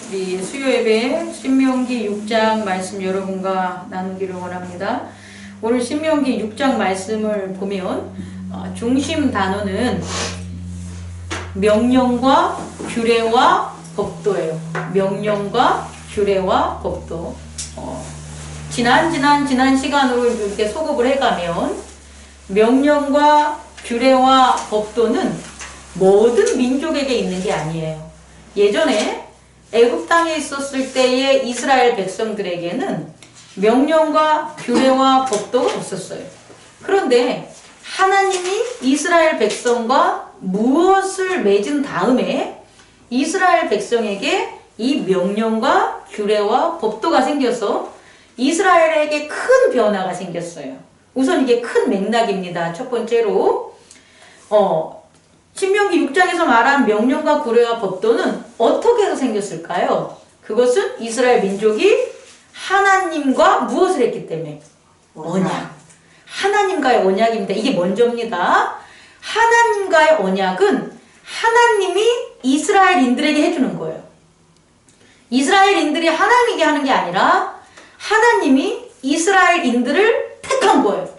우리 수요예배 신명기 6장 말씀 여러분과 나누기를 원합니다. 오늘 신명기 6장 말씀을 보면 중심 단어는 명령과 규례와 법도예요. 명령과 규례와 법도. 지난 시간으로 이렇게 소급을 해가면 명령과 규례와 법도는 모든 민족에게 있는 게 아니에요. 예전에 애굽 땅에 있었을 때의 이스라엘 백성들에게는 명령과 규례와 법도가 없었어요. 그런데 하나님이 이스라엘 백성과 무엇을 맺은 다음에 이스라엘 백성에게 이 명령과 규례와 법도가 생겨서 이스라엘에게 큰 변화가 생겼어요. 우선 이게 큰 맥락입니다. 첫 번째로 신명기 6장에서 말한 명령과 규례와 법도는 어떻게 해서 생겼을까요? 그것은 이스라엘 민족이 하나님과 무엇을 했기 때문에? 언약. 하나님과의 언약입니다. 이게 먼저입니다. 하나님과의 언약은 하나님이 이스라엘인들에게 해주는 거예요. 이스라엘인들이 하나님에게 하는 게 아니라 하나님이 이스라엘인들을 택한 거예요.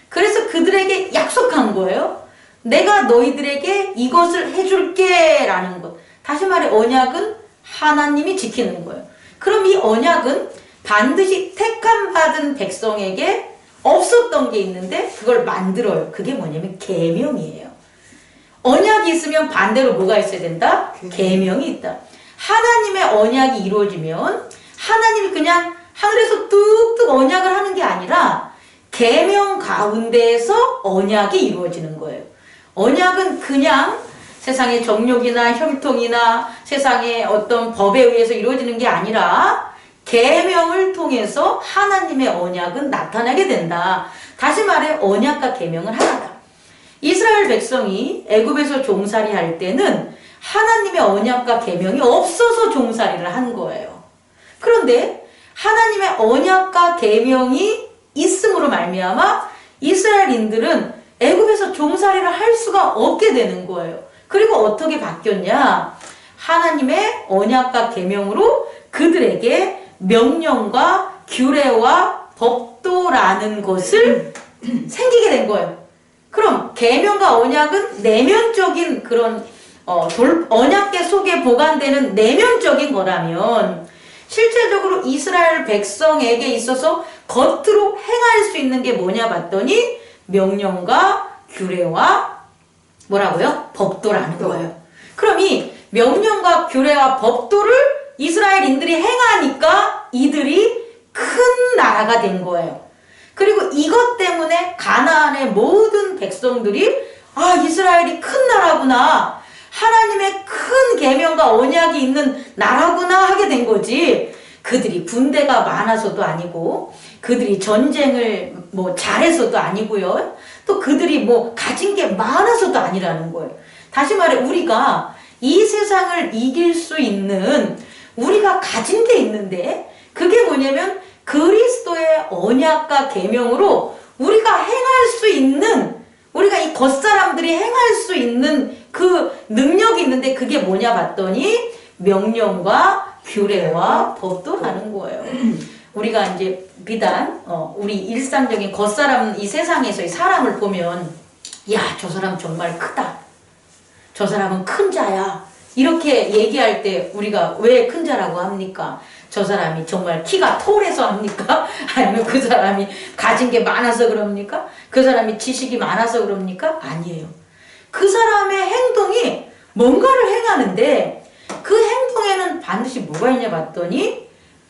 그래서 그들에게 약속한 거예요. 내가 너희들에게 이것을 해줄게 라는 것. 다시 말해 언약은 하나님이 지키는 거예요. 그럼 이 언약은 반드시 택함 받은 백성에게 없었던 게 있는데 그걸 만들어요. 그게 뭐냐면 계명이에요. 언약이 있으면 반대로 뭐가 있어야 된다? 계명이 있다. 하나님의 언약이 이루어지면 하나님이 그냥 하늘에서 뚝뚝 언약을 하는 게 아니라 계명 가운데에서 언약이 이루어지는 거예요. 언약은 그냥 세상의 정욕이나 혈통이나 세상의 어떤 법에 의해서 이루어지는 게 아니라 계명을 통해서 하나님의 언약은 나타나게 된다. 다시 말해 언약과 계명은 하나다. 이스라엘 백성이 애굽에서 종살이 할 때는 하나님의 언약과 계명이 없어서 종살이를 한 거예요. 그런데 하나님의 언약과 계명이 있음으로 말미암아 이스라엘인들은 애굽에서 종살이를 할 수가 없게 되는 거예요. 그리고 어떻게 바뀌었냐? 하나님의 언약과 계명으로 그들에게 명령과 규례와 법도라는 것을 생기게 된 거예요. 그럼 계명과 언약은 내면적인 그런 언약계 속에 보관되는 내면적인 거라면 실제적으로 이스라엘 백성에게 있어서 겉으로 행할 수 있는 게 뭐냐 봤더니 명령과 규례와 뭐라고요? 법도라는 거예요. 그럼 이 명령과 규례와 법도를 이스라엘인들이 행하니까 이들이 큰 나라가 된 거예요. 그리고 이것 때문에 가나안의 모든 백성들이 이스라엘이 큰 나라구나. 하나님의 큰 계명과 언약이 있는 나라구나 하게 된 거지. 그들이 군대가 많아서도 아니고 그들이 전쟁을 잘해서도 아니고요. 또 그들이 가진 게 많아서도 아니라는 거예요. 다시 말해 우리가 이 세상을 이길 수 있는 우리가 가진 게 있는데 그게 뭐냐면 그리스도의 언약과 계명으로 우리가 행할 수 있는 우리가 이 겉사람들이 행할 수 있는 그 능력이 있는데 그게 뭐냐 봤더니 명령과 규례와 법도라는 거예요. 우리가 이제 비단 우리 일상적인 겉사람 이 세상에서의 사람을 보면 저 사람 정말 크다. 저 사람은 큰 자야. 이렇게 얘기할 때 우리가 왜 큰 자라고 합니까? 저 사람이 정말 키가 톨해서 합니까? 아니면 그 사람이 가진 게 많아서 그럽니까? 그 사람이 지식이 많아서 그럽니까? 아니에요. 그 사람의 행동이 뭔가를 행하는데 그 행동에는 반드시 뭐가 있냐 봤더니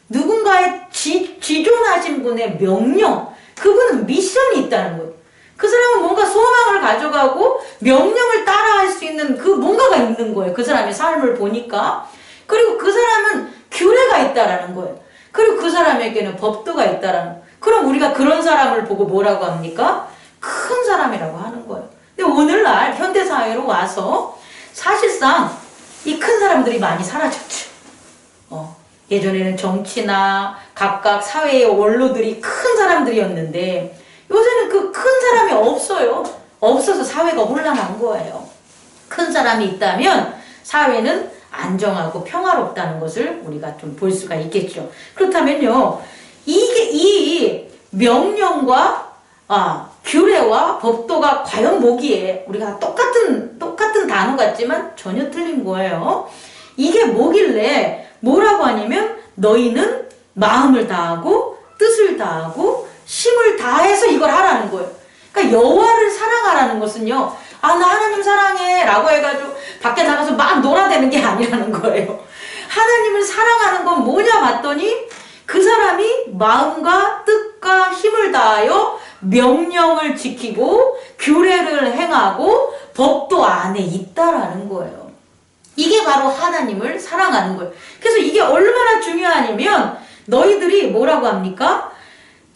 누군가의 지존하신 분의 명령, 그분은 미션이 있다는 거예요. 그 사람은 뭔가 소망을 가져가고 명령을 따라할 수 있는 그 뭔가가 있는 거예요. 그 사람의 삶을 보니까. 그리고 그 사람은 규례가 있다라는 거예요. 그리고 그 사람에게는 법도가 있다라는 거예요. 그럼 우리가 그런 사람을 보고 뭐라고 합니까? 큰 사람이라고 하는 거예요. 근데 오늘날 현대사회로 와서 사실상 이 큰 사람들이 많이 사라졌죠. 예전에는 정치나 각각 사회의 원로들이 큰 사람들이었는데 요새는 그 큰 사람이 없어요. 없어서 사회가 혼란한 거예요. 큰 사람이 있다면 사회는 안정하고 평화롭다는 것을 우리가 좀 볼 수가 있겠죠. 그렇다면요, 이 명령과 규례와 법도가 과연 뭐기에, 우리가 똑같은 단어 같지만 전혀 틀린 거예요. 이게 뭐길래 뭐라고 하냐면 너희는 마음을 다하고 뜻을 다하고 힘을 다해서 이걸 하라는 거예요. 그러니까 여호와를 사랑하라는 것은요, 나 하나님 사랑해 라고 해가지고 밖에 나가서 막 놀아대는 게 아니라는 거예요. 하나님을 사랑하는 건 뭐냐 봤더니 그 사람이 마음과 뜻과 힘을 다하여 명령을 지키고 규례를 행하고 법도 안에 있다라는 거예요. 이게 바로 하나님을 사랑하는 거예요. 그래서 이게 얼마나 중요하냐면 너희들이 뭐라고 합니까?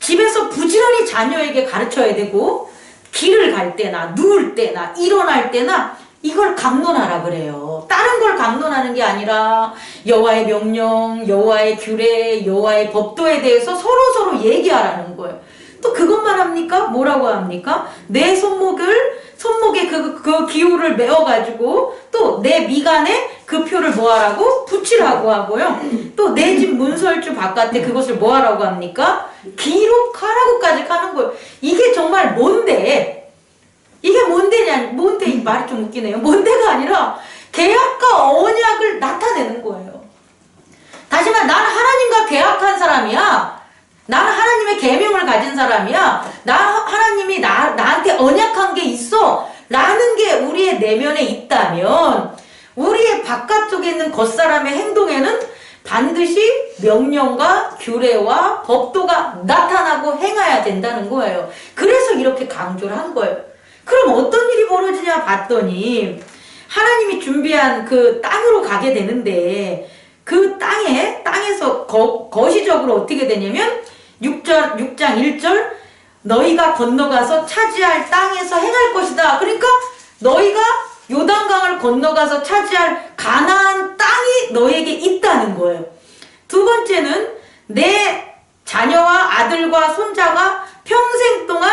집에서 부지런히 자녀에게 가르쳐야 되고 길을 갈 때나 누울 때나 일어날 때나 이걸 강론하라 그래요. 다른 걸 강론하는 게 아니라 여호와의 명령, 여호와의 규례, 여호와의 법도에 대해서 서로 얘기하라는 거예요. 또 그것만 합니까? 뭐라고 합니까? 내 손목에 그 기호를 메어가지고 또 내 미간에 그 표를 뭐하라고? 붙이라고 하고요. 또 내 집 문설주 바깥에 그것을 뭐하라고 합니까? 기록하라고까지 하는 거예요. 이게 정말 뭔데? 이게 뭔데냐? 뭔데? 이 말이 좀 웃기네요. 뭔데가 아니라 계약과 언약을 나타내는 거예요. 다시 말해, 나는 하나님과 계약한 사람이야. 나는 하나님의 계명을 가진 사람이야. 하나님이 나한테 언약한 게 있어. 라는 게 우리의 내면에 있다면 우리의 바깥쪽에 있는 겉사람의 행동에는 반드시 명령과 규례와 법도가 나타나고 행해야 된다는 거예요. 그래서 이렇게 강조를 한 거예요. 그럼 어떤 일이 벌어지냐 봤더니 하나님이 준비한 그 땅으로 가게 되는데 그 땅에서 거시적으로 어떻게 되냐면 6장 1절 너희가 건너가서 차지할 땅에서 행할 것이다. 그러니까 너희가 요단강을 건너가서 차지할 가나안 땅이 너희에게 있다는 거예요. 두 번째는 내 자녀와 아들과 손자가 평생 동안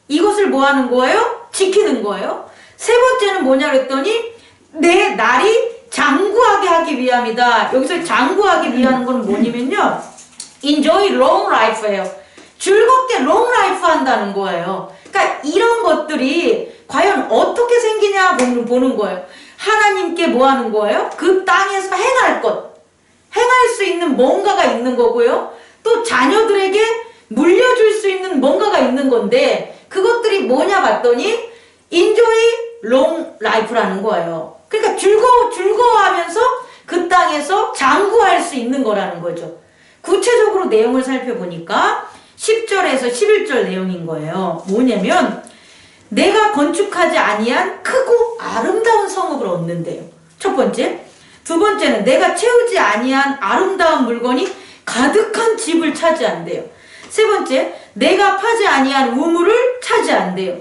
이것을 뭐 하는 거예요? 지키는 거예요. 세 번째는 뭐냐 그랬더니 내 날이 장구하게 하기 위함이다. 여기서 장구하기 위한 건 뭐냐면요, enjoy long life예요. 즐겁게 long life 한다는 거예요. 그러니까 이런 것들이 과연 어떻게 생기냐 보는 거예요. 하나님께 뭐 하는 거예요? 그 땅에서 행할 수 있는 뭔가가 있는 거고요. 또 자녀들에게 물려줄 수 있는 뭔가가 있는 건데 그것들이 뭐냐 봤더니 enjoy long life라는 거예요. 그러니까 즐거워하면서 그 땅에서 장구할 수 있는 거라는 거죠. 구체적으로 내용을 살펴보니까 10절에서 11절 내용인 거예요. 뭐냐면 내가 건축하지 아니한 크고 아름다운 성읍을 얻는데요. 첫 번째. 두 번째는 내가 채우지 아니한 아름다운 물건이 가득한 집을 차지한대요. 세 번째, 내가 파지 아니한 우물을 차지한대요.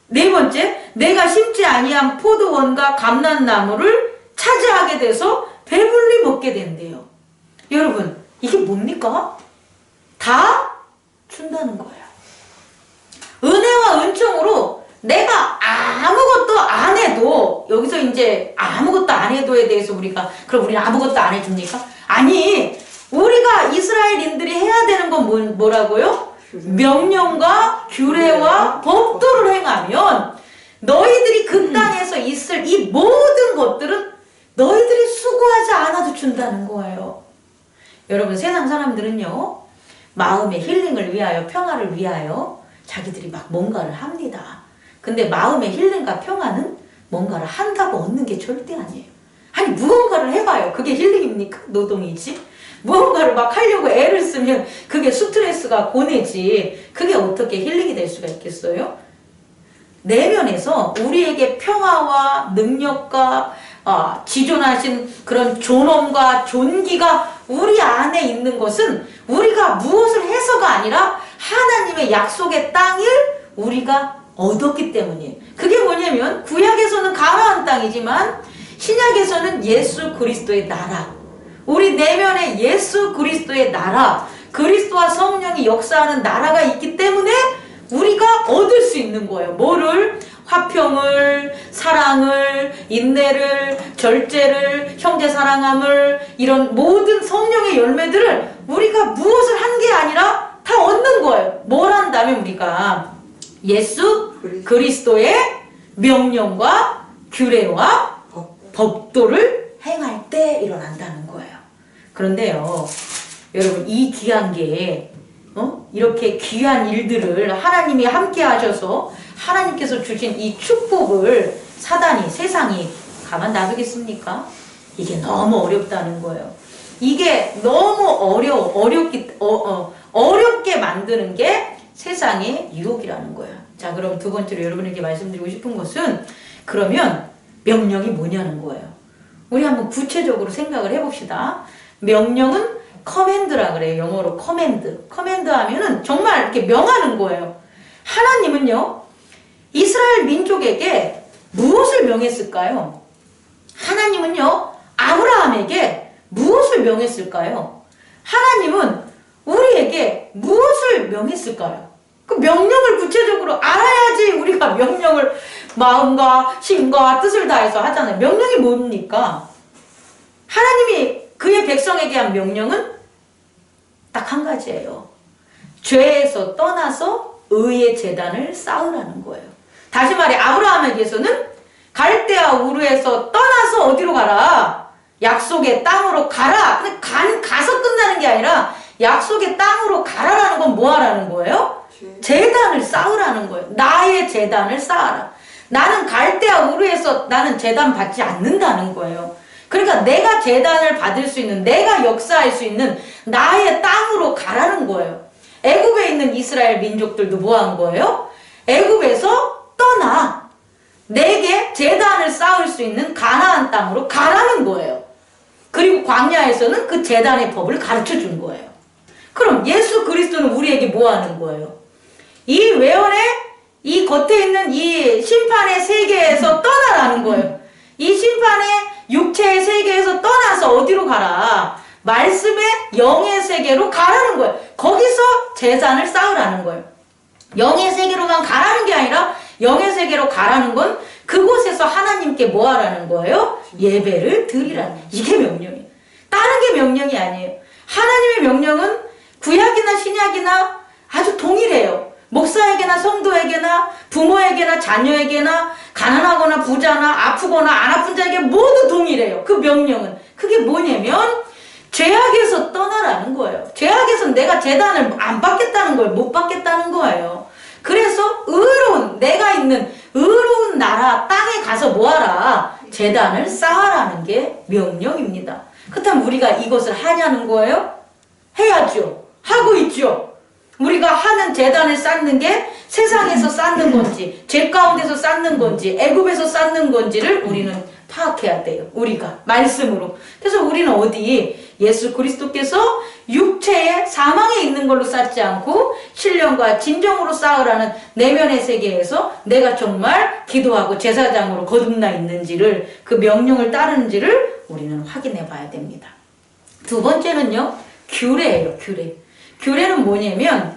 네 번째, 내가 심지 아니한 포도원과 감람나무를 차지하게 돼서 배불리 먹게 된대요. 여러분, 이게 뭡니까? 다 준다는 거예요. 은혜와 은총으로 내가 아무것도 안 해도, 여기서 이제 아무것도 안 해도에 대해서 그럼 우리는 아무것도 안 해줍니까? 아니, 우리가 이스라엘인들이 해야 되는 건 뭐라고요? 명령과 규례와 법도를 행하면 너희들이 그 땅에서 있을 이 모든 것들은 너희들이 수고하지 않아도 준다는 거예요. 여러분, 세상 사람들은요, 마음의 힐링을 위하여, 평화를 위하여 자기들이 막 뭔가를 합니다. 근데 마음의 힐링과 평화는 뭔가를 한다고 얻는 게 절대 아니에요. 아니, 무언가를 해봐요. 그게 힐링입니까? 노동이지. 무언가를 막 하려고 애를 쓰면 그게 스트레스가 고뇌지. 그게 어떻게 힐링이 될 수가 있겠어요? 내면에서 우리에게 평화와 능력과 지존하신 그런 존엄과 존귀가 우리 안에 있는 것은 우리가 무엇을 해서가 아니라 하나님의 약속의 땅을 우리가 얻었기 때문이에요. 그게 뭐냐면 구약에서는 가나안 땅이지만 신약에서는 예수 그리스도의 나라, 우리 내면에 예수 그리스도의 나라, 그리스도와 성령이 역사하는 나라가 있기 때문에 우리가 얻을 수 있는 거예요. 뭐를? 화평을, 사랑을, 인내를, 절제를, 형제 사랑함을, 이런 모든 성령의 열매들을 우리가 무엇을 한 게 아니라 다 얻는 거예요. 뭘 한다면 우리가 예수 그리스도의 명령과 규례와 법도를 행할 때 일어난다는 거예요. 그런데요, 여러분, 이 귀한 게 이렇게 귀한 일들을 하나님이 함께 하셔서 하나님께서 주신 이 축복을 사단이, 세상이 가만 놔두겠습니까? 이게 너무 어렵다는 거예요. 이게 너무 어렵게 만드는 게 세상의 유혹이라는 거예요. 자, 그럼 두 번째로 여러분에게 말씀드리고 싶은 것은, 그러면 명령이 뭐냐는 거예요. 우리 한번 구체적으로 생각을 해봅시다. 명령은 커맨드라 그래요. 영어로 커맨드. 커맨드 하면은 정말 이렇게 명하는 거예요. 하나님은요, 이스라엘 민족에게 무엇을 명했을까요? 하나님은요, 아브라함에게 무엇을 명했을까요? 하나님은 우리에게 무엇을 명했을까요? 그 명령을 구체적으로 알아야지 우리가 명령을 마음과 힘과 뜻을 다해서 하잖아요. 명령이 뭡니까? 하나님이 그의 백성에게 한 명령은 딱 한 가지예요. 죄에서 떠나서 의의 재단을 쌓으라는 거예요. 다시 말해, 아브라함에게서는 갈대아 우르에서 떠나서 어디로 가라? 약속의 땅으로 가라. 근데 가서 끝나는 게 아니라 약속의 땅으로 가라라는 건 뭐 하라는 거예요? 재단을 쌓으라는 거예요. 나의 재단을 쌓아라. 나는 갈대아 우르에서 나는 재단 받지 않는다는 거예요. 그러니까 내가 재단을 받을 수 있는, 내가 역사할 수 있는 나의 땅으로 가라는 거예요. 애굽에 있는 이스라엘 민족들도 뭐 한 거예요? 애굽에서 떠나 내게 재단을 쌓을 수 있는 가나안 땅으로 가라는 거예요. 그리고 광야에서는 그 재단의 법을 가르쳐 준 거예요. 그럼 예수 그리스도는 우리에게 뭐 하는 거예요? 이 외연의 이 겉에 있는 이 심판의 세계에서 떠나라는 거예요. 이 심판의 육체의 세계에서 떠나서 어디로 가라? 말씀의 영의 세계로 가라는 거예요. 거기서 재산을 쌓으라는 거예요. 영의 세계로만 가라는 게 아니라 영의 세계로 가라는 건 그곳에서 하나님께 뭐 하라는 거예요? 예배를 드리라는, 이게 명령이에요. 다른 게 명령이 아니에요. 하나님의 명령은 구약이나 신약이나 아주 동일해요. 목사에게나 성도에게나 부모에게나 자녀에게나 가난하거나 부자나 아프거나 안 아픈 자에게 모두 동일해요. 그 명령은. 그게 뭐냐면 죄악에서 떠나라는 거예요. 죄악에서 내가 재단을 안 받겠다는 거예요. 못 받겠다는 거예요. 그래서 의로운, 내가 있는 의로운 나라 땅에 가서 뭐하라? 재단을 쌓아라는 게 명령입니다. 그렇다면 우리가 이것을 하냐는 거예요? 해야죠. 하고 있죠. 우리가 하는 재단을 쌓는 게 세상에서 쌓는 건지, 죄 가운데서 쌓는 건지, 애굽에서 쌓는 건지를 우리는 파악해야 돼요. 우리가 말씀으로. 그래서 우리는 어디 예수 그리스도께서 육체의 사망에 있는 걸로 쌓지 않고 신령과 진정으로 쌓으라는 내면의 세계에서 내가 정말 기도하고 제사장으로 거듭나 있는지를, 그 명령을 따르는지를 우리는 확인해 봐야 됩니다. 두 번째는요, 규례예요. 규례. 규례는 뭐냐면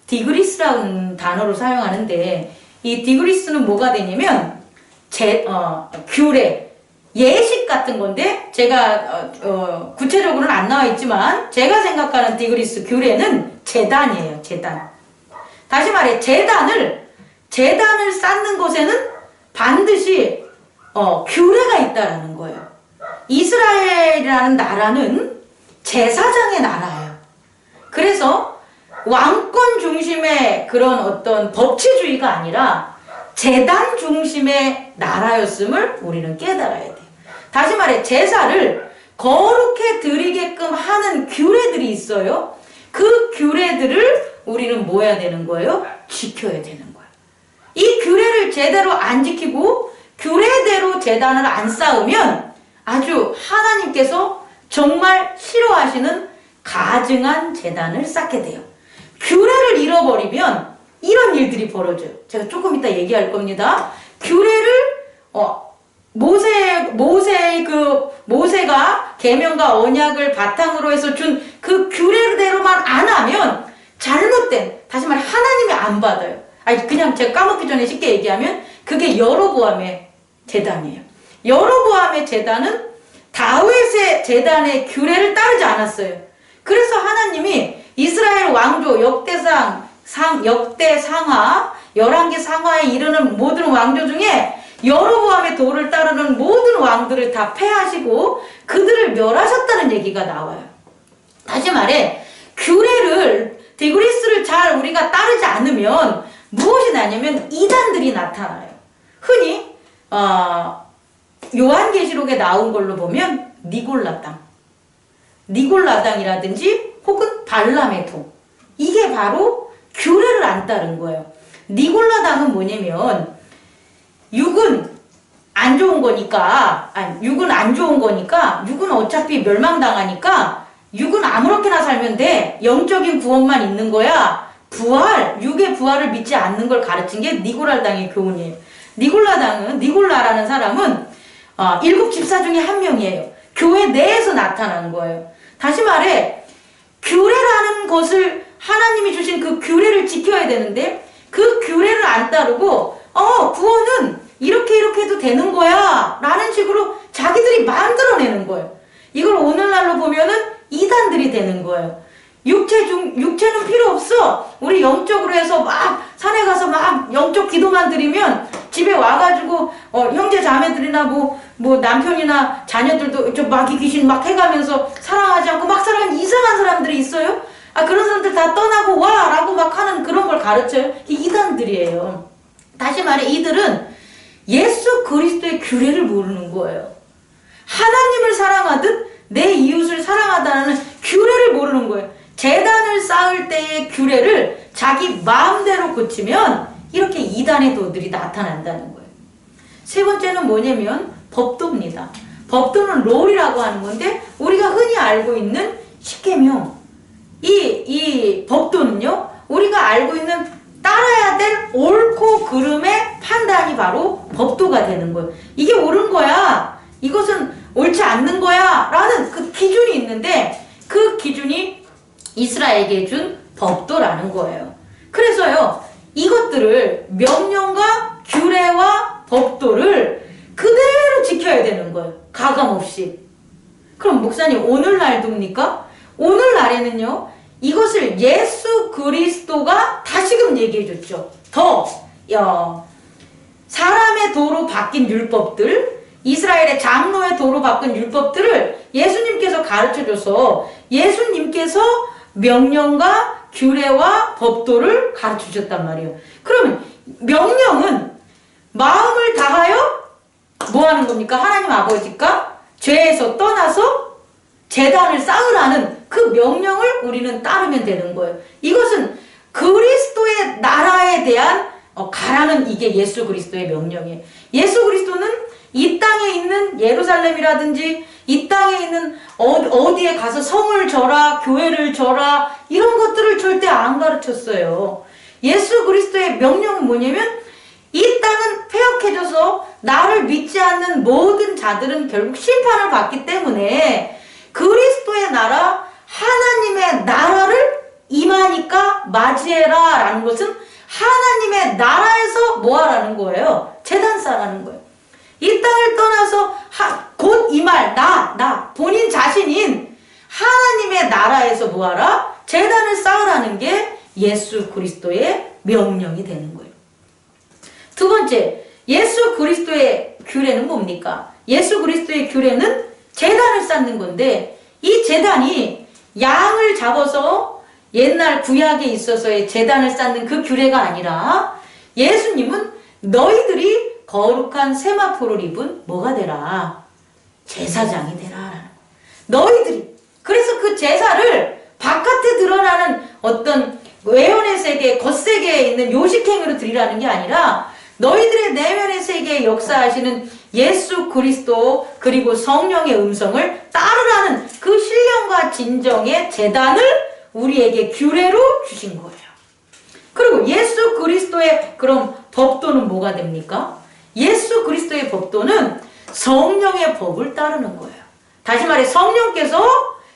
디그리스라는 단어를 사용하는데, 이 디그리스는 뭐가 되냐면 규례, 예식 같은 건데, 제가 구체적으로는 안 나와 있지만 제가 생각하는 디그리스 규례는 제단이에요. 제단. 다시 말해, 제단을 쌓는 곳에는 반드시 규례가 있다라는 거예요. 이스라엘이라는 나라는 제사장의 나라예요. 그래서 왕권 중심의 그런 어떤 법치주의가 아니라 제단 중심의 나라였음을 우리는 깨달아야 돼요. 다시 말해, 제사를 거룩해 드리게끔 하는 규례들이 있어요. 그 규례들을 우리는 뭐 해야 되는 거예요? 지켜야 되는 거예요. 이 규례를 제대로 안 지키고 규례대로 제단을 안 쌓으면 아주 하나님께서 정말 싫어하시는 가증한 제단을 쌓게 돼요. 규례를 잃어버리면 이런 일들이 벌어져요. 제가 조금 이따 얘기할 겁니다. 규례를 모세가 계명과 언약을 바탕으로 해서 준 그 규례대로만 안 하면 잘못된, 다시 말해 하나님이 안 받아요. 아니, 그냥 제가 까먹기 전에 쉽게 얘기하면 그게 여로보암의 제단이에요. 여로보암의 제단은 다윗의 제단의 규례를 따르지 않았어요. 그래서 하나님이 이스라엘 왕조 역대상하 11개 상하에 이르는 모든 왕조 중에 여로보암의 도를 따르는 모든 왕들을 다 패하시고 그들을 멸하셨다는 얘기가 나와요. 다시 말해 규례를 디그리스를 잘 우리가 따르지 않으면 무엇이 나냐면 이단들이 나타나요. 흔히 요한계시록에 나온 걸로 보면 니골라당이라든지 혹은 발람의 도, 이게 바로 규례를 안 따른 거예요. 니골라당은 뭐냐면 육은 안 좋은 거니까, 육은 어차피 멸망당하니까 육은 아무렇게나 살면 돼. 영적인 구원만 있는 거야. 육의 부활을 믿지 않는 걸 가르친 게 니골라당의 교훈이에요. 니골라라는 사람은 7 집사 중에 한 명이에요. 교회 내에서 나타난 거예요. 다시 말해 규례라는 것을 하나님이 주신 그 규례를 지켜야 되는데 그 규례를 안 따르고 구원은 이렇게 해도 되는 거야 라는 식으로 자기들이 만들어내는 거예요. 이걸 오늘날로 보면은 이단들이 되는 거예요. 육체는 필요 없어. 우리 영적으로 해서 막 산에 가서 막 영적 기도만 드리면 집에 와가지고 형제 자매들이나 뭐 남편이나 자녀들도 좀 마귀 귀신 막 해가면서 사랑하지 않고 막 살아가는 이상한 사람들이 있어요. 그런 사람들 다 떠나고 와 라고 막 하는 그런 걸 가르쳐요. 이단들이에요. 다시 말해 이들은 예수 그리스도의 규례를 모르는 거예요. 하나님을 사랑하듯 내 이웃을 사랑하다는 규례를 모르는 거예요. 제단을 쌓을 때의 규례를 자기 마음대로 고치면 이렇게 이단의 도들이 나타난다는 거예요. 세 번째는 뭐냐면 법도입니다. 법도는 롤이라고 하는 건데 우리가 흔히 알고 있는 십계명, 이 법도는요 우리가 알고 있는 따라야 될 옳고 그름의 판단이 바로 법도가 되는 거예요. 이게 옳은 거야, 이것은 옳지 않는 거야 라는 그 기준이 있는데 그 기준이 이스라엘에게 준 법도라는 거예요. 그래서요 이것들을 명령과 규례와 법도를 그대로 지켜야 되는 거예요. 가감없이. 그럼 목사님 오늘날도입니까? 오늘날에는요 이것을 예수 그리스도가 다시금 얘기해 줬죠. 사람의 도로 바뀐 율법들, 이스라엘의 장로의 도로 바꾼 율법들을 예수님께서 가르쳐줘서 예수님께서 명령과 규례와 법도를 가르쳐주셨단 말이에요. 그러면 명령은 마음을 다하여 뭐 하는 겁니까? 하나님 아버지가 죄에서 떠나서 제단을 쌓으라는 그 명령을 우리는 따르면 되는 거예요. 이것은 그리스도의 나라에 대한 가라는 이게 예수 그리스도의 명령이에요. 예수 그리스도는 이 땅에 있는 예루살렘이라든지 이 땅에 있는 어디에 가서 성을 져라, 교회를 져라 이런 것들을 절대 안 가르쳤어요. 예수 그리스도의 명령은 뭐냐면 이 땅은 폐역해져서 나를 믿지 않는 모든 자들은 결국 심판을 받기 때문에 그리스도의 나라, 하나님의 나라를 임하니까 맞이해라 라는 것은 하나님의 나라에서 뭐 하라는 거예요? 제단 쌓으라는 거예요. 이 땅을 떠나서 곧 임할 나 본인 자신인 하나님의 나라에서 뭐하라? 제단을 쌓으라는 게 예수 그리스도의 명령이 되는 거예요. 두 번째, 예수 그리스도의 규례는 뭡니까? 예수 그리스도의 규례는 제단을 쌓는 건데 이 제단이 양을 잡아서 옛날 구약에 있어서의 제단을 쌓는 그 규례가 아니라 예수님은 너희들이 거룩한 세마포를 입은 뭐가 되라? 제사장이 되라. 너희들이. 그래서 그 제사를 바깥에 드러나는 어떤 외연의 세계, 겉세계에 있는 요식행위로 드리라는 게 아니라 너희들의 내면의 세계에 역사하시는 예수 그리스도 그리고 성령의 음성을 따르라는 그 신령과 진정의 제단을 우리에게 규례로 주신 거예요. 그리고 예수 그리스도의 그럼 법도는 뭐가 됩니까? 예수 그리스도의 법도는 성령의 법을 따르는 거예요. 다시 말해 성령께서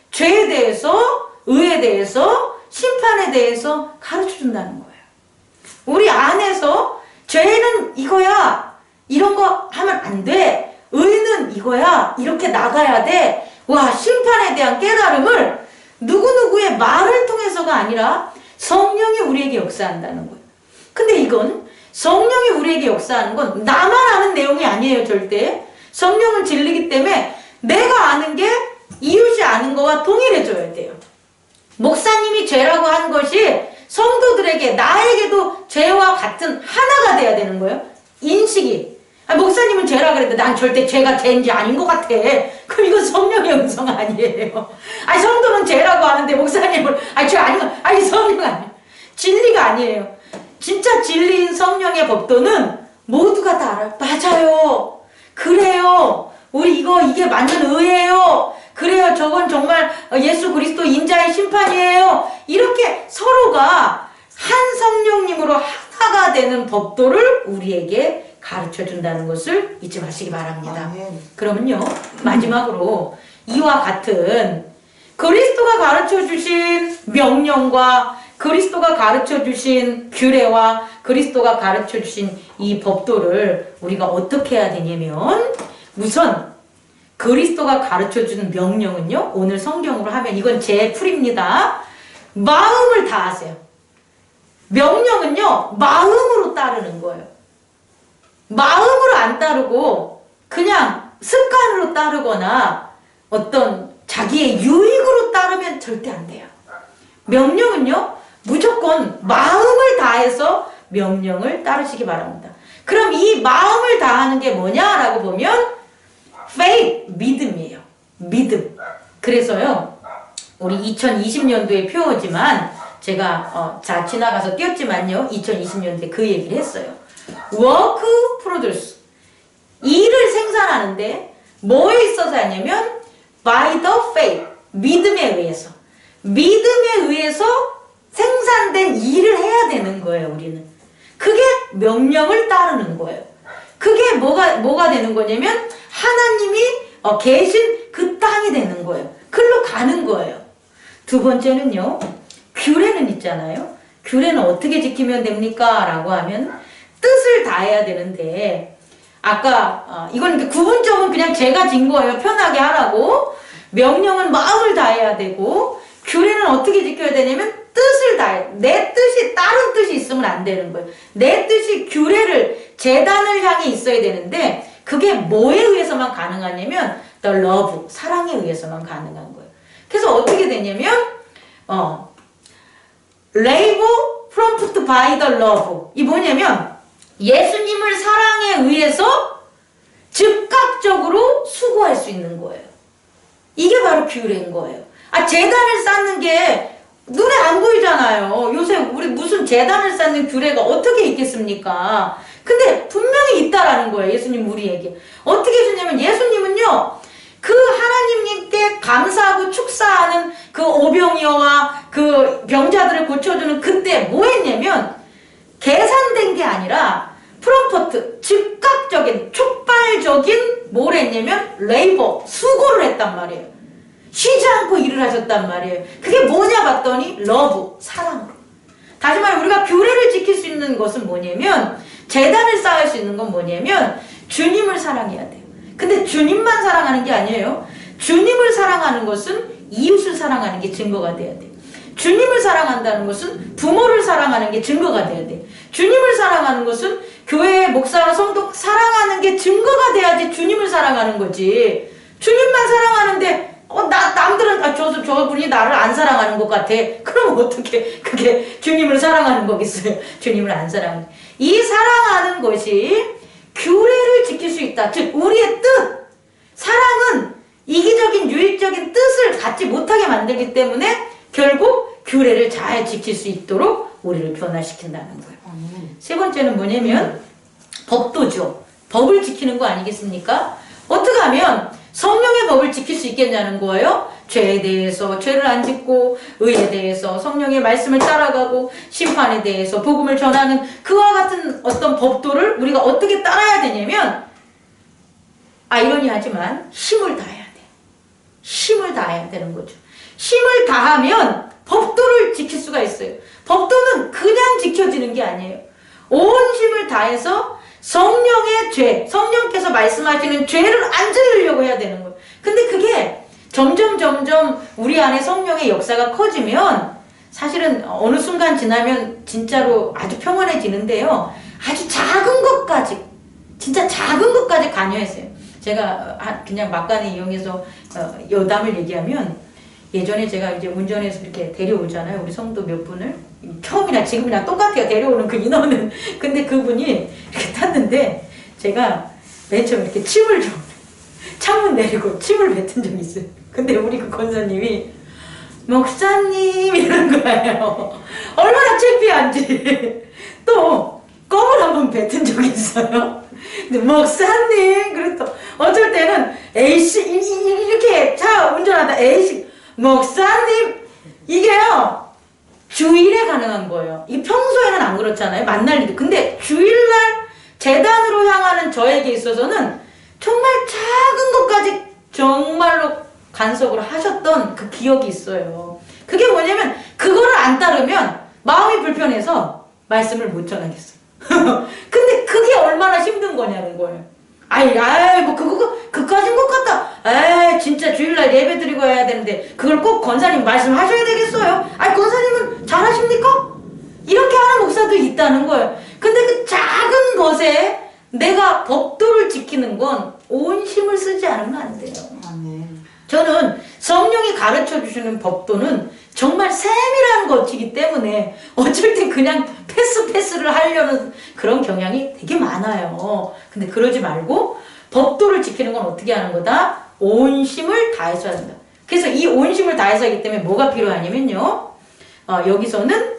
죄에 대해서, 의에 대해서, 심판에 대해서 가르쳐준다는 거예요. 우리 안에서 죄는 이거야. 이런 거 하면 안 돼. 의는 이거야. 이렇게 나가야 돼. 와, 심판에 대한 깨달음을 누구누구의 말을 통해서가 아니라 성령이 우리에게 역사한다는 거예요. 근데 이건 성령이 우리에게 역사하는 건 나만 아는 내용이 아니에요, 절대. 성령은 진리이기 때문에 내가 아는 게 이웃이 아는 거와 동일해져야 돼요. 목사님이 죄라고 한 것이 성도들에게, 나에게도 죄와 같은 하나가 돼야 되는 거예요. 인식이. 목사님은 죄라 그랬는데 난 절대 죄가 죄인지 아닌 것 같아. 그럼 이건 성령의 음성 아니에요. 성도는 죄라고 하는데 목사님은 죄 아닌 거, 성령 아니에요. 진리가 아니에요. 진짜 진리인 성령의 법도는 모두가 다 알아요. 맞아요. 그래요. 우리 이게 완전 의예요. 그래요. 저건 정말 예수 그리스도 인자의 심판이에요. 이렇게 서로가 한 성령님으로 하나가 되는 법도를 우리에게 가르쳐 준다는 것을 잊지 마시기 바랍니다. 아멘. 그러면요, 마지막으로 이와 같은 그리스도가 가르쳐 주신 명령과 그리스도가 가르쳐 주신 규례와 그리스도가 가르쳐 주신 이 법도를 우리가 어떻게 해야 되냐면, 우선 그리스도가 가르쳐 주는 명령은요, 오늘 성경으로 하면 이건 제 풀입니다. 마음을 다하세요. 명령은요, 마음으로 따르는 거예요. 마음으로 안 따르고 그냥 습관으로 따르거나 어떤 자기의 유익으로 따르면 절대 안 돼요. 명령은요, 무조건 마음을 다해서 명령을 따르시기 바랍니다. 그럼 이 마음을 다하는 게 뭐냐라고 보면 faith, 믿음이에요. 믿음. 그래서요, 우리 2020년도의 표어지만 제가 지나가서 띄었지만요, 2020년도에 그 얘기를 했어요. work produce. 일을 생산하는데 뭐에 있어서 하냐면 by the faith, 믿음에 의해서. 믿음에 의해서 생산된 일을 해야 되는 거예요, 우리는. 그게 명령을 따르는 거예요. 그게 뭐가 되는 거냐면 하나님이 계신 그 땅이 되는 거예요. 글로 가는 거예요. 두 번째는요, 규례는 있잖아요. 규례는 어떻게 지키면 됩니까? 라고 하면 뜻을 다해야 되는데, 아까 이건 구분점은 그냥 제가 진 거예요. 편하게 하라고. 명령은 마음을 다해야 되고, 규례는 어떻게 지켜야 되냐면 뜻을 다해. 내 뜻이 다른 뜻이 있으면 안 되는 거예요. 내 뜻이 규례를, 제단을 향해 있어야 되는데, 그게 뭐에 의해서만 가능하냐면 the love, 사랑에 의해서만 가능한 거예요. 그래서 어떻게 되냐면 labor prompted by the love. 이 뭐냐면 예수님을 사랑에 의해서 즉각적으로 수고할 수 있는 거예요. 이게 바로 규례인 거예요. 제단을 쌓는 게 눈에 안 보이잖아요. 요새 우리 무슨 제단을 쌓는 규례가 어떻게 있겠습니까? 근데 분명히 있다라는 거예요. 예수님 우리에게. 어떻게 하셨냐면 예수님은요, 그 하나님께 감사하고 축사하는 그 오병이어와 그 병자들을 고쳐주는 그때 뭐 했냐면 계산된 게 아니라 프롬프트, 즉각적인 촉발적인 뭘 했냐면 레이버, 수고를 했단 말이에요. 쉬지 않고 일을 하셨단 말이에요. 그게 뭐냐 봤더니 러브, 사랑으로. 다시 말해 우리가 규례를 지킬 수 있는 것은 뭐냐면, 제단을 쌓을 수 있는 건 뭐냐면 주님을 사랑해야 돼요. 근데 주님만 사랑하는 게 아니에요. 주님을 사랑하는 것은 이웃을 사랑하는 게 증거가 돼야 돼요. 주님을 사랑한다는 것은 부모를 사랑하는 게 증거가 돼야 돼요. 주님을 사랑하는 것은 교회의 목사와 성도 사랑하는 게 증거가 돼야지 주님을 사랑하는 거지. 주님만 사랑하는데 남들은 저분이 나를 안 사랑하는 것 같아. 그럼 어떻게 그게 주님을 사랑하는 거겠어요? 주님을 안 사랑하는. 이 사랑하는 것이 규례를 지킬 수 있다. 즉 우리의 뜻. 사랑은 이기적인 유익적인 뜻을 갖지 못하게 만들기 때문에 결국 규례를 잘 지킬 수 있도록 우리를 변화시킨다는 거예요. 세 번째는 뭐냐면 법도죠. 법을 지키는 거 아니겠습니까? 어떻게 하면 성령의 법을 지킬 수 있겠냐는 거예요. 죄에 대해서 죄를 안 짓고, 의에 대해서 성령의 말씀을 따라가고, 심판에 대해서 복음을 전하는 그와 같은 어떤 법도를 우리가 어떻게 따라야 되냐면, 아이러니하지만 힘을 다해야 돼요. 힘을 다해야 되는 거죠. 힘을 다하면 법도를 지킬 수가 있어요. 법도는 그냥 지켜지는 게 아니에요. 온 힘을 다해서 성령의 죄, 성령께서 말씀하시는 죄를 안 저지르려고 해야 되는 거예요. 근데 그게 점점 우리 안에 성령의 역사가 커지면 사실은 어느 순간 지나면 진짜로 아주 평온해지는데요. 아주 작은 것까지, 진짜 작은 것까지 관여했어요. 제가 그냥 막간에 이용해서 여담을 얘기하면, 예전에 제가 이제 운전해서 이렇게 데려오잖아요. 우리 성도 몇 분을. 처음이나 지금이나 똑같아요. 데려오는 그 인원은. 근데 그분이 이렇게 탔는데 제가 맨 처음에 이렇게 침을 좀, 창문 내리고 침을 뱉은 적이 있어요. 근데 우리 그 권사님이 목사님 이런 거예요. 얼마나 창피한지. 또 껌을 한번 뱉은 적이 있어요. 근데 목사님 그랬더. 어쩔 때는 에이씨 이렇게 차 운전하다 에이씨 목사님 이게요 주일에 가능한 거예요. 이게 평소에는 안 그렇잖아요. 만날 일이. 근데 주일날 재단으로 향하는 저에게 있어서는 정말 작은 것까지 정말로 간섭을 하셨던 그 기억이 있어요. 그게 뭐냐면 그거를 안 따르면 마음이 불편해서 말씀을 못 전하겠어요. 근데 그게 얼마나 힘든 거냐는 거예요. 뭐 그까진 것 같다. 진짜 주일날 예배 드리고 해야 되는데 그걸 꼭 권사님 말씀하셔야 되겠어요? 권사님은 잘하십니까? 이렇게 하는 목사도 있다는 거예요. 근데 그 작은 것에 내가 법도를 지키는 건 온 힘을 쓰지 않으면 안 돼요. 저는 성령이 가르쳐 주시는 법도는 정말 세밀한 것이기 때문에 어쩔 땐 그냥 패스를 하려는 그런 경향이 되게 많아요. 근데 그러지 말고 법도를 지키는 건 어떻게 하는 거다? 온 힘을 다해서 한다. 그래서 이 온 힘을 다해서 하기 때문에 뭐가 필요하냐면요. 여기서는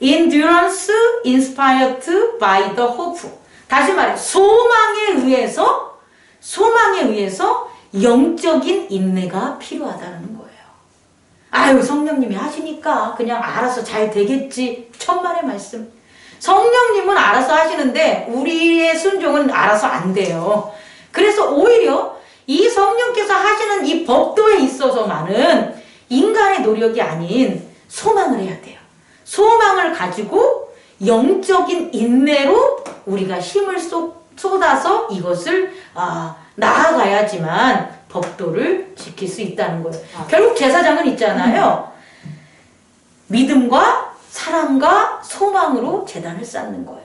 endurance inspired by the hope. 다시 말해 소망에 의해서 영적인 인내가 필요하다는 거예요. 성령님이 하시니까 그냥 알아서 잘 되겠지. 천만의 말씀. 성령님은 알아서 하시는데 우리의 순종은 알아서 안 돼요. 그래서 오히려 이 성령께서 하시는 이 법도에 있어서만은 인간의 노력이 아닌 소망을 해야 돼요. 소망을 가지고 영적인 인내로 우리가 힘을 쏟아서 이것을 나아가야지만 법도를 지킬 수 있다는 거예요. 결국 제사장은 있잖아요. 믿음과 사랑과 소망으로 제단을 쌓는 거예요.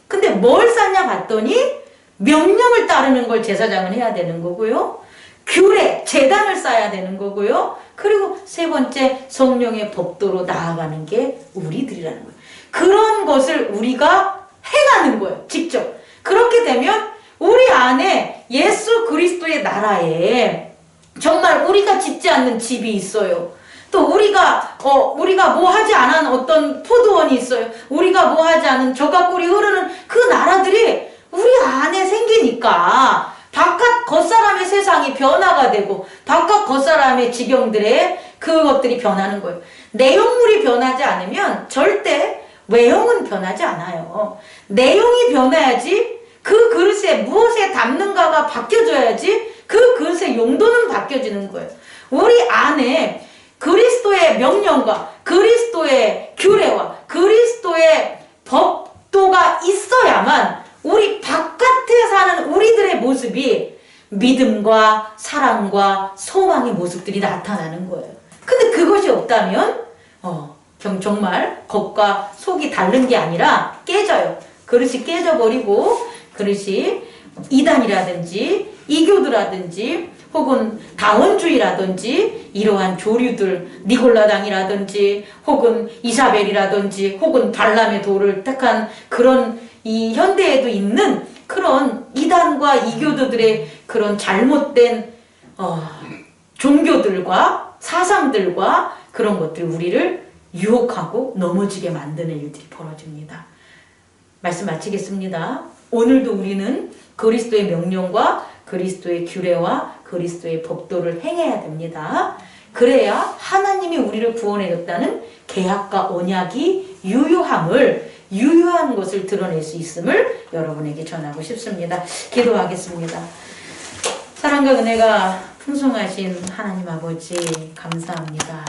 근데 뭘 쌓냐 봤더니 명령을 따르는 걸 제사장은 해야 되는 거고요. 규례, 제단을 쌓아야 되는 거고요. 그리고 세 번째 성령의 법도로 나아가는 게 우리들이라는 거예요. 그런 것을 우리가 해가는 거예요. 직접. 그렇게 되면 우리 안에 예수 그리스도의 나라에 정말 우리가 짓지 않는 집이 있어요. 또 우리가 뭐 하지 않은 어떤 포도원이 있어요. 우리가 뭐 하지 않은 저가꿀이 흐르는 그 나라들이 우리 안에 생기니까 바깥 겉사람의 세상이 변화가 되고 바깥 겉사람의 지경들의 그것들이 변하는 거예요. 내용물이 변하지 않으면 절대 외형은 변하지 않아요. 내용이 변해야지 그 그릇에 무엇에 담는가가 바뀌어져야지 그 그릇의 용도는 바뀌어지는 거예요. 우리 안에 그리스도의 명령과 그리스도의 규례와 그리스도의 법도가 있어야만 우리 바깥에 사는 우리들의 모습이 믿음과 사랑과 소망의 모습들이 나타나는 거예요. 근데 그것이 없다면 정말 겉과 속이 다른 게 아니라 깨져요. 그릇이 깨져버리고 그릇이 이단이라든지 이교도라든지 혹은 다원주의라든지 이러한 조류들 니골라당이라든지 혹은 이사벨이라든지 혹은 발람의 도를 택한 그런 이 현대에도 있는 그런 이단과 이교도들의 그런 잘못된 종교들과 사상들과 그런 것들이 우리를 유혹하고 넘어지게 만드는 일들이 벌어집니다. 말씀 마치겠습니다. 오늘도 우리는 그리스도의 명령과 그리스도의 규례와 그리스도의 법도를 행해야 됩니다. 그래야 하나님이 우리를 구원해줬다는 계약과 언약이 유효한 것을 드러낼 수 있음을 여러분에게 전하고 싶습니다. 기도하겠습니다. 사랑과 은혜가 풍성하신 하나님 아버지 감사합니다.